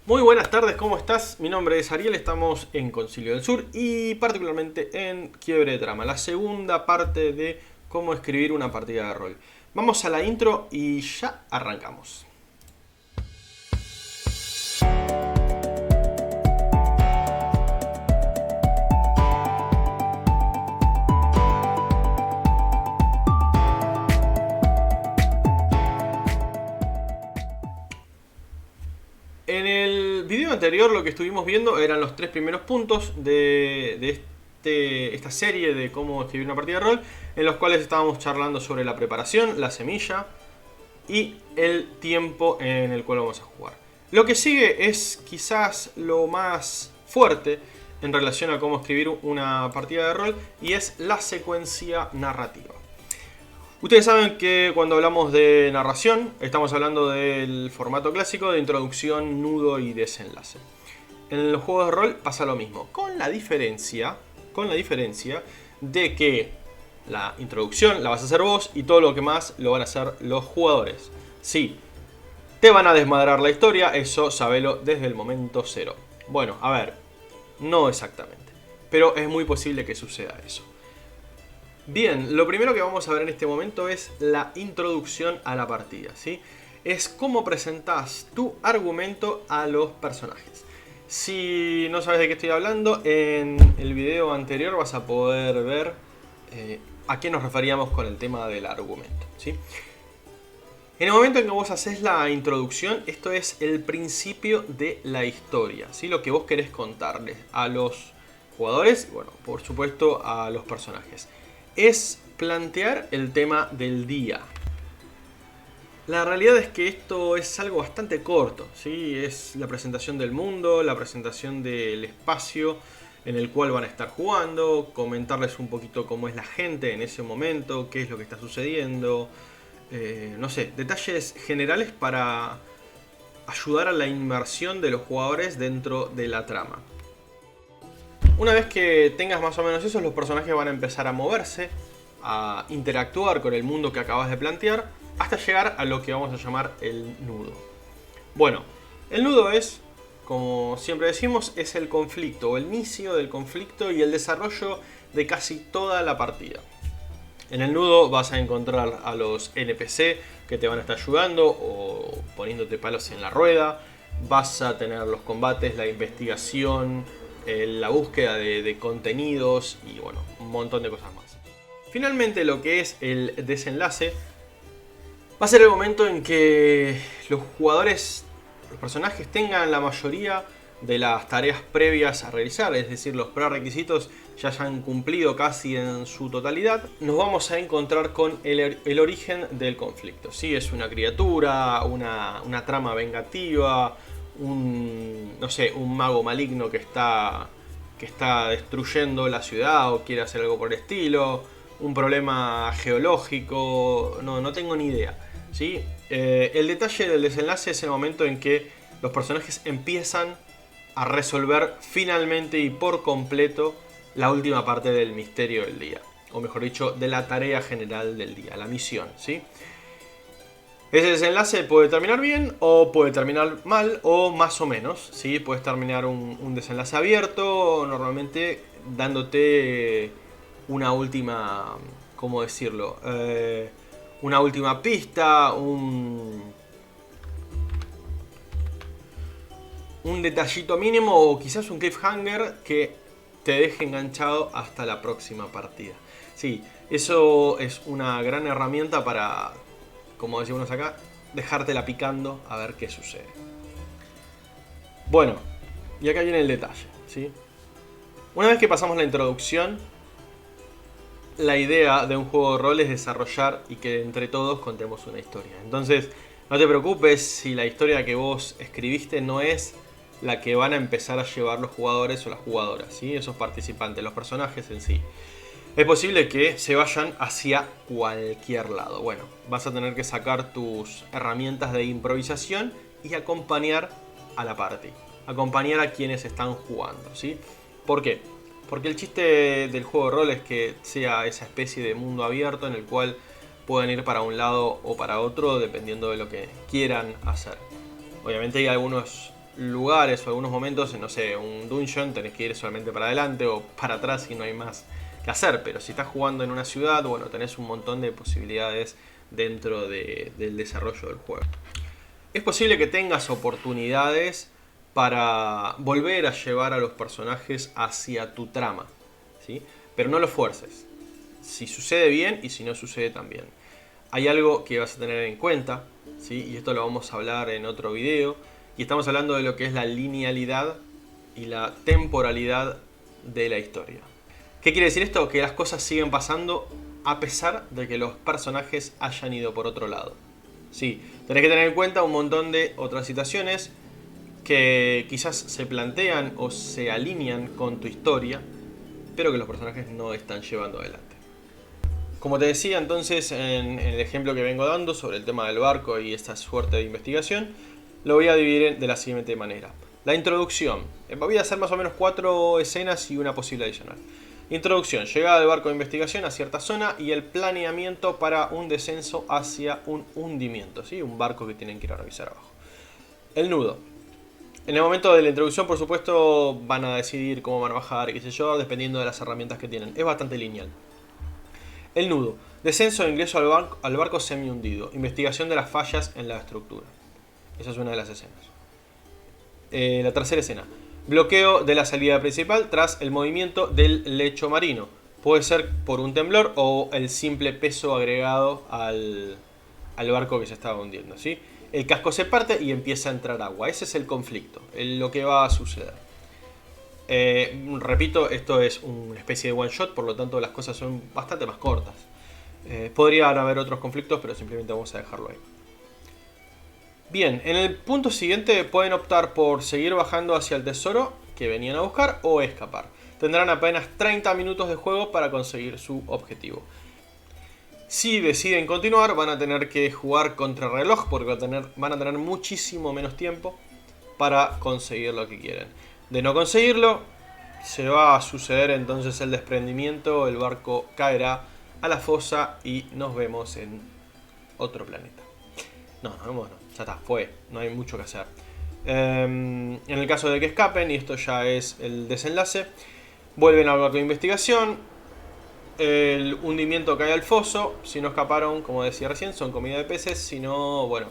Muy buenas tardes, ¿cómo estás? Mi nombre es Ariel, estamos en Concilio del Sur y particularmente en Quiebre de Trama, la segunda parte de cómo escribir una partida de rol. Vamos a la intro y ya arrancamos. En el video anterior lo que estuvimos viendo eran los tres primeros puntos de esta serie de cómo escribir una partida de rol, en los cuales estábamos charlando sobre la preparación, la semilla y el tiempo en el cual vamos a jugar. Lo que sigue es quizás lo más fuerte en relación a cómo escribir una partida de rol y es la secuencia narrativa. Ustedes saben que cuando hablamos de narración estamos hablando del formato clásico de introducción, nudo y desenlace. En los juegos de rol pasa lo mismo, con la diferencia de que la introducción la vas a hacer vos y todo lo que más lo van a hacer los jugadores. Sí, te van a desmadrar la historia, eso sabelo desde el momento cero. Bueno, a ver, no exactamente, pero es muy posible que suceda eso. Bien, lo primero que vamos a ver en este momento es la introducción a la partida, ¿sí? Es cómo presentás tu argumento a los personajes. Si no sabes de qué estoy hablando, en el video anterior vas a poder ver a qué nos referíamos con el tema del argumento, ¿sí? En el momento en que vos haces la introducción, esto es el principio de la historia, ¿sí? Lo que vos querés contarles a los jugadores y, bueno, por supuesto, a los personajes. Es plantear el tema del día. La realidad es que esto es algo bastante corto, ¿sí? Es la presentación del mundo, la presentación del espacio en el cual van a estar jugando, comentarles un poquito cómo es la gente en ese momento, qué es lo que está sucediendo, no sé, detalles generales para ayudar a la inmersión de los jugadores dentro de la trama. Una vez que tengas más o menos eso, los personajes van a empezar a moverse, a interactuar con el mundo que acabas de plantear, hasta llegar a lo que vamos a llamar el nudo. Bueno, el nudo es, como siempre decimos, es el conflicto, o el inicio del conflicto y el desarrollo de casi toda la partida. En el nudo vas a encontrar a los NPC que te van a estar ayudando o poniéndote palos en la rueda. Vas a tener los combates, la investigación, la búsqueda de contenidos y, bueno, un montón de cosas más. Finalmente, lo que es el desenlace va a ser el momento en que los jugadores, los personajes, tengan la mayoría de las tareas previas a realizar, es decir, los prerequisitos ya hayan cumplido casi en su totalidad. Nos vamos a encontrar con el origen del conflicto, ¿sí? Es una criatura, una trama vengativa, no sé, un mago maligno que está destruyendo la ciudad o quiere hacer algo por el estilo, un problema geológico, no tengo ni idea, ¿sí? El detalle del desenlace es el momento en que los personajes empiezan a resolver finalmente y por completo la última parte del misterio del día, o mejor dicho, de la tarea general del día, la misión, ¿sí? Ese desenlace puede terminar bien o puede terminar mal o más o menos, ¿sí? Puedes terminar un desenlace abierto, normalmente dándote una última, ¿cómo decirlo? Una última pista, un detallito mínimo o quizás un cliffhanger que te deje enganchado hasta la próxima partida. Sí, eso es una gran herramienta para, como decimos acá, dejártela picando a ver qué sucede. Bueno, y acá viene el detalle, ¿sí? Una vez que pasamos la introducción, la idea de un juego de rol es desarrollar y que entre todos contemos una historia. Entonces, no te preocupes si la historia que vos escribiste no es la que van a empezar a llevar los jugadores o las jugadoras, ¿sí? Esos participantes, los personajes en sí. Es posible que se vayan hacia cualquier lado. Bueno, vas a tener que sacar tus herramientas de improvisación y acompañar a la party. Acompañar a quienes están jugando, ¿sí? ¿Por qué? Porque el chiste del juego de rol es que sea esa especie de mundo abierto en el cual pueden ir para un lado o para otro dependiendo de lo que quieran hacer. Obviamente hay algunos lugares o algunos momentos, no sé, un dungeon tenés que ir solamente para adelante o para atrás y no hay más que hacer. Pero si estás jugando en una ciudad, bueno, tenés un montón de posibilidades dentro del desarrollo del juego. Es posible que tengas oportunidades para volver a llevar a los personajes hacia tu trama, ¿sí? Pero no lo fuerces. Si sucede bien y si no sucede también. Hay algo que vas a tener en cuenta, ¿sí? Y esto lo vamos a hablar en otro video. Y estamos hablando de lo que es la linealidad y la temporalidad de la historia. ¿Qué quiere decir esto? Que las cosas siguen pasando a pesar de que los personajes hayan ido por otro lado. Sí, tenés que tener en cuenta un montón de otras situaciones que quizás se plantean o se alinean con tu historia, pero que los personajes no están llevando adelante. Como te decía entonces en el ejemplo que vengo dando sobre el tema del barco y esta suerte de investigación, lo voy a dividir de la siguiente manera. La introducción. Voy a hacer más o menos 4 escenas y una posible adicional. Introducción, llegada del barco de investigación a cierta zona y el planeamiento para un descenso hacia un hundimiento, ¿sí? Un barco que tienen que ir a revisar abajo. El nudo. En el momento de la introducción, por supuesto, van a decidir cómo van a bajar y qué sé yo, dependiendo de las herramientas que tienen. Es bastante lineal. El nudo. Descenso e ingreso al barco semi hundido. Investigación de las fallas en la estructura. Esa es una de las escenas. La tercera escena. Bloqueo de la salida principal tras el movimiento del lecho marino. Puede ser por un temblor o el simple peso agregado al barco que se estaba hundiendo, ¿sí? El casco se parte y empieza a entrar agua. Ese es el conflicto, lo que va a suceder. Repito, esto es una especie de one shot, por lo tanto las cosas son bastante más cortas. Podrían haber otros conflictos, pero simplemente vamos a dejarlo ahí. Bien, en el punto siguiente pueden optar por seguir bajando hacia el tesoro que venían a buscar o escapar. Tendrán apenas 30 minutos de juego para conseguir su objetivo. Si deciden continuar, van a tener que jugar contra reloj porque van a tener muchísimo menos tiempo para conseguir lo que quieren. De no conseguirlo, se va a suceder entonces el desprendimiento, el barco caerá a la fosa y nos vemos en otro planeta. No, ya está, fue, no hay mucho que hacer. En el caso de que escapen, y esto ya es el desenlace, vuelven al barco de investigación, el hundimiento cae al foso, si no escaparon, como decía recién, son comida de peces, si no, bueno,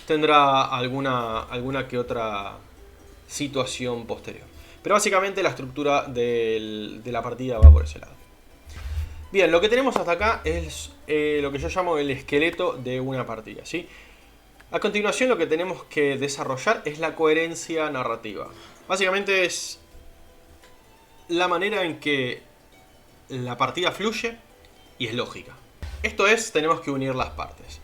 tendrá alguna que otra situación posterior. Pero básicamente la estructura de la partida va por ese lado. Bien, lo que tenemos hasta acá es lo que yo llamo el esqueleto de una partida, ¿sí? A continuación lo que tenemos que desarrollar es la coherencia narrativa. Básicamente es la manera en que la partida fluye y es lógica. Esto es, tenemos que unir las partes.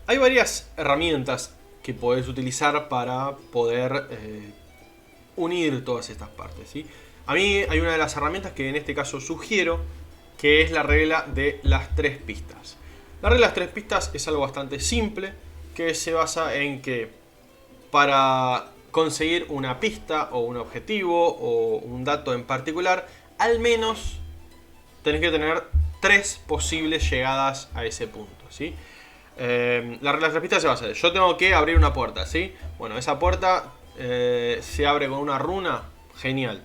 Hay varias herramientas que podés utilizar para poder unir todas estas partes, ¿sí? A mí hay una de las herramientas que en este caso sugiero, que es la regla de las 3 pistas. La regla de las 3 pistas es algo bastante simple, que se basa en que para conseguir una pista o un objetivo o un dato en particular, al menos tenés que tener 3 posibles llegadas a ese punto, ¿sí? La regla de las 3 pistas se basa en: yo tengo que abrir una puerta, ¿sí? Bueno, esa puerta se abre con una runa, genial.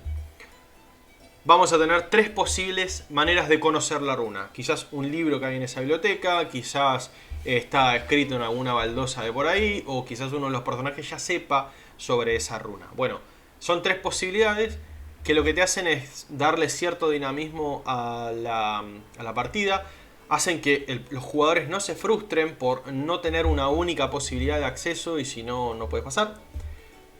Vamos a tener 3 posibles maneras de conocer la runa. Quizás un libro que hay en esa biblioteca, quizás está escrito en alguna baldosa de por ahí, o quizás uno de los personajes ya sepa sobre esa runa. Bueno, son 3 posibilidades que lo que te hacen es darle cierto dinamismo a la partida. Hacen que los jugadores no se frustren por no tener una única posibilidad de acceso y si no, no puede pasar.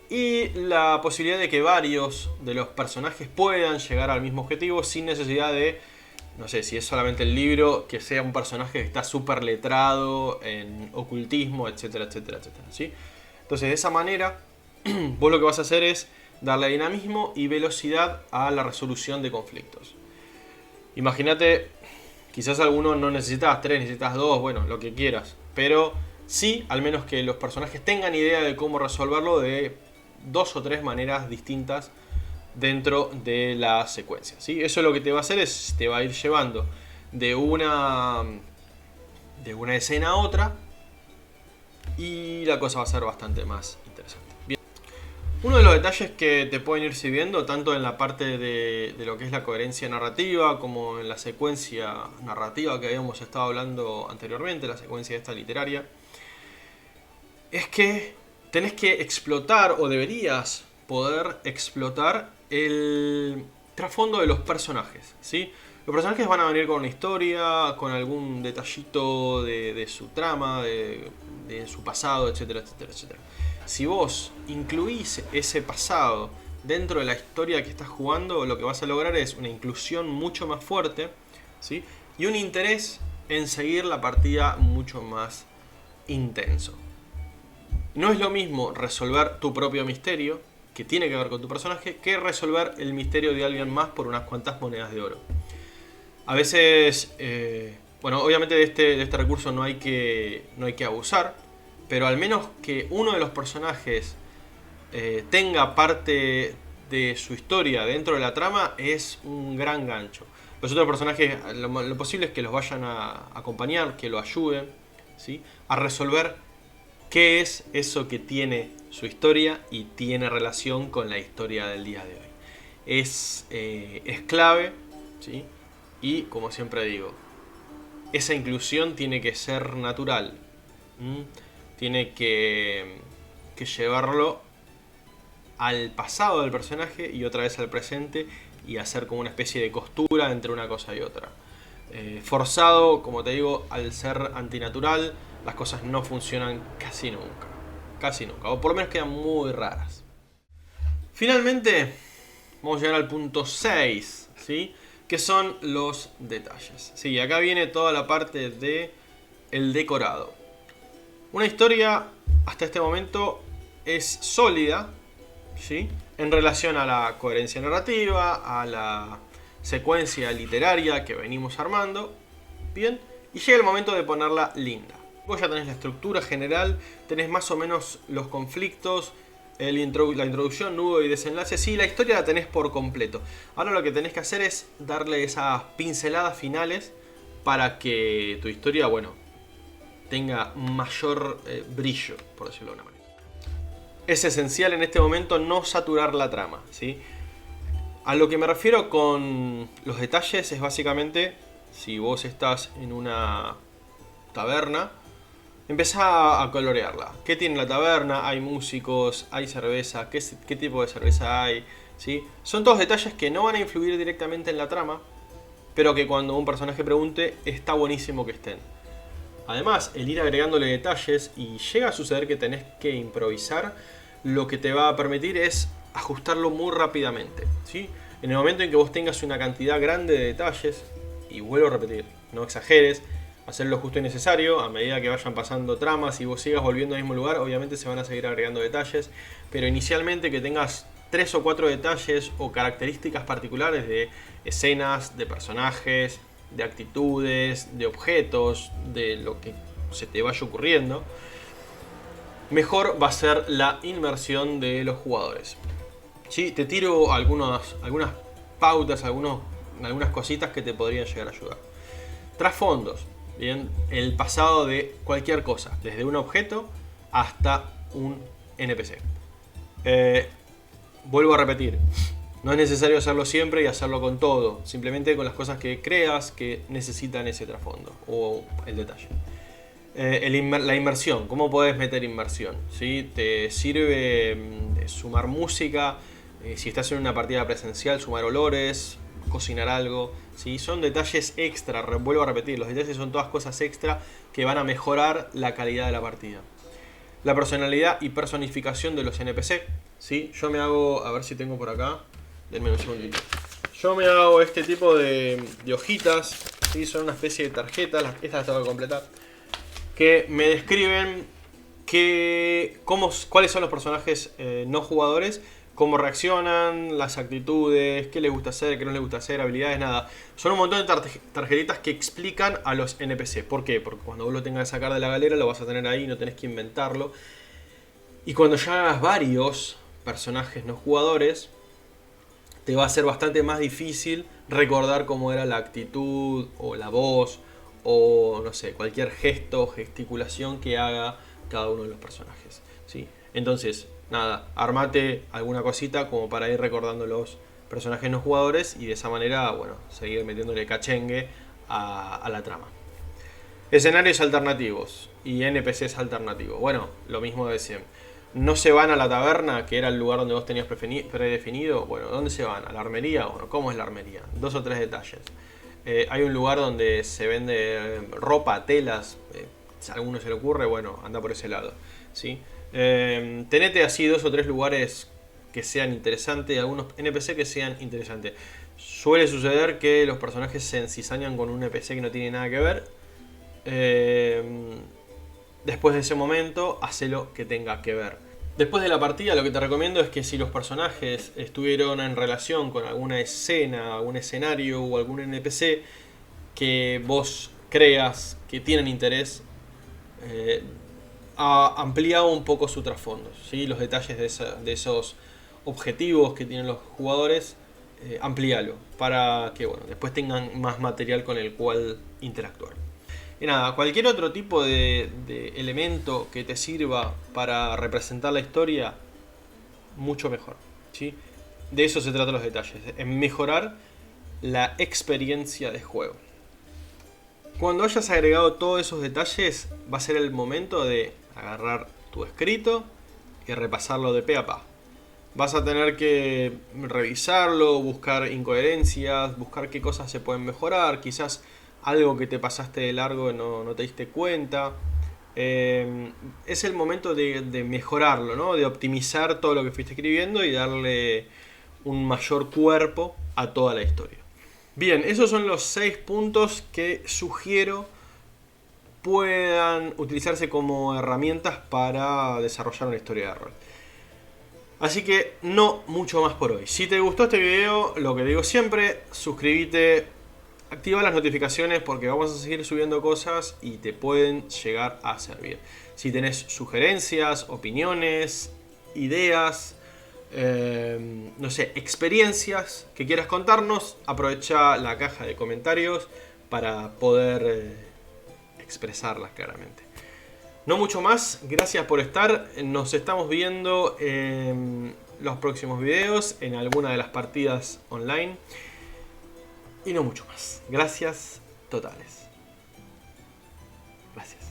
Y la posibilidad de que varios de los personajes puedan llegar al mismo objetivo sin necesidad de, no sé, si es solamente el libro, que sea un personaje que está súper letrado en ocultismo, etcétera, etcétera, etcétera, ¿sí? Entonces, de esa manera, vos lo que vas a hacer es darle dinamismo y velocidad a la resolución de conflictos. Imagínate, quizás alguno no necesitas 3, necesitas 2, bueno, lo que quieras. Pero sí, al menos que los personajes tengan idea de cómo resolverlo de 2 o 3 maneras distintas dentro de la secuencia, ¿sí? Eso lo que te va a hacer es, te va a ir llevando de una escena a otra y la cosa va a ser bastante más interesante. Bien. Uno de los detalles que te pueden ir sirviendo, tanto en la parte de lo que es la coherencia narrativa, como en la secuencia narrativa que habíamos estado hablando anteriormente, la secuencia esta literaria, es que tenés que explotar, o deberías poder explotar, el trasfondo de los personajes, ¿sí? Los personajes van a venir con una historia, con algún detallito de su trama, de su pasado, etcétera, etcétera, etcétera. Si vos incluís ese pasado dentro de la historia que estás jugando, lo que vas a lograr es una inclusión mucho más fuerte, ¿sí? Y un interés en seguir la partida mucho más intenso. No es lo mismo resolver tu propio misterio, que tiene que ver con tu personaje, que resolver el misterio de alguien más por unas cuantas monedas de oro. A veces, bueno, obviamente de este recurso no hay que abusar, pero al menos que uno de los personajes tenga parte de su historia dentro de la trama es un gran gancho. Los otros personajes, lo posible es que los vayan a acompañar, que lo ayuden, ¿sí? A resolver qué es eso que tiene su historia y tiene relación con la historia del día de hoy. Es clave, ¿sí? Y como siempre digo, esa inclusión tiene que ser natural. Tiene que llevarlo al pasado del personaje y otra vez al presente, y hacer como una especie de costura entre una cosa y otra. Forzado, como te digo, al ser antinatural, las cosas no funcionan casi nunca. Casi nunca, o por lo menos quedan muy raras. Finalmente, vamos a llegar al punto 6, ¿sí? Que son los detalles. Sí, acá viene toda la parte de el decorado. Una historia hasta este momento es sólida, ¿sí? En relación a la coherencia narrativa, a la secuencia literaria que venimos armando. Bien, y llega el momento de ponerla linda. Vos ya tenés la estructura general, tenés más o menos los conflictos, la introducción, nudo y desenlace. Sí, la historia la tenés por completo. Ahora lo que tenés que hacer es darle esas pinceladas finales para que tu historia, bueno, tenga mayor brillo, por decirlo de una manera. Es esencial en este momento no saturar la trama, ¿sí? A lo que me refiero con los detalles es básicamente, si vos estás en una taberna, empezá a colorearla. ¿Qué tiene la taberna? Hay músicos, hay cerveza, qué tipo de cerveza hay, ¿sí? Son todos detalles que no van a influir directamente en la trama, pero que cuando un personaje pregunte, está buenísimo que estén. Además, el ir agregándole detalles, y llega a suceder que tenés que improvisar, lo que te va a permitir es ajustarlo muy rápidamente, ¿sí? En el momento en que vos tengas una cantidad grande de detalles, y vuelvo a repetir, no exageres, hacer lo justo y necesario. A medida que vayan pasando tramas y vos sigas volviendo al mismo lugar, obviamente se van a seguir agregando detalles, pero inicialmente que tengas 3 o 4 detalles o características particulares de escenas, de personajes, de actitudes, de objetos, de lo que se te vaya ocurriendo, mejor va a ser la inmersión de los jugadores. ¿Sí? Te tiro algunas pautas, algunas cositas que te podrían llegar a ayudar. Trasfondos. Bien, el pasado de cualquier cosa, desde un objeto hasta un NPC. Vuelvo a repetir, no es necesario hacerlo siempre y hacerlo con todo, simplemente con las cosas que creas que necesitan ese trasfondo o el detalle. La inmersión, ¿cómo podés meter inmersión? ¿Sí? Te sirve sumar música, si estás en una partida presencial, sumar olores, cocinar algo, ¿sí? Son detalles extra, vuelvo a repetir, los detalles son todas cosas extra que van a mejorar la calidad de la partida. La personalidad y personificación de los NPC, ¿sí? Yo me hago, a ver si tengo por acá, denme un segundito. Yo me hago este tipo de hojitas, ¿sí? Son una especie de tarjetas, estas las tengo que completar, que me describen cuáles son los personajes no jugadores, cómo reaccionan, las actitudes, qué les gusta hacer, qué no les gusta hacer, habilidades, nada. Son un montón de tarjetitas que explican a los NPC. ¿Por qué? Porque cuando vos lo tengas que sacar de la galera lo vas a tener ahí, no tenés que inventarlo. Y cuando ya hagas varios personajes no jugadores, te va a ser bastante más difícil recordar cómo era la actitud o la voz o no sé, cualquier gesto o gesticulación que haga cada uno de los personajes, ¿sí? Entonces, nada, armate alguna cosita como para ir recordando los personajes no jugadores y de esa manera, bueno, seguir metiéndole cachengue a la trama. Escenarios alternativos y NPCs alternativos. Bueno, lo mismo de siempre. No se van a la taberna, que era el lugar donde vos tenías predefinido. Bueno, ¿dónde se van? ¿A la armería? Bueno, ¿cómo es la armería? 2 o 3 detalles. Hay un lugar donde se vende ropa, telas. Si a alguno se le ocurre, bueno, anda por ese lado, ¿sí? Tenete así 2 o 3 lugares que sean interesantes, algunos NPC que sean interesantes. Suele suceder que los personajes se encizañan con un NPC que no tiene nada que ver. Después de ese momento, hacelo que tenga que ver. Después de la partida, lo que te recomiendo es que si los personajes estuvieron en relación con alguna escena, algún escenario o algún NPC que vos creas que tienen interés, amplía un poco su trasfondo, ¿sí? Los detalles de esos objetivos que tienen los jugadores, amplíalo para que bueno, después tengan más material con el cual interactuar. Y nada, cualquier otro tipo de elemento que te sirva para representar la historia, mucho mejor, ¿sí? De eso se trata los detalles, en mejorar la experiencia de juego. Cuando hayas agregado todos esos detalles, va a ser el momento de agarrar tu escrito y repasarlo de pe a pa. Vas a tener que revisarlo, buscar incoherencias, buscar qué cosas se pueden mejorar, quizás algo que te pasaste de largo no te diste cuenta. Es el momento de mejorarlo, ¿no? De optimizar todo lo que fuiste escribiendo y darle un mayor cuerpo a toda la historia. Bien, esos son los 6 puntos que sugiero puedan utilizarse como herramientas para desarrollar una historia de rol. Así que no mucho más por hoy. Si te gustó este video, lo que digo siempre, suscríbete, activa las notificaciones porque vamos a seguir subiendo cosas y te pueden llegar a servir. Si tenés sugerencias, opiniones, ideas, no sé, experiencias que quieras contarnos, aprovecha la caja de comentarios para poder expresarlas claramente. No mucho más, gracias por estar, nos estamos viendo en los próximos videos, en alguna de las partidas online y no mucho más. Gracias totales. Gracias.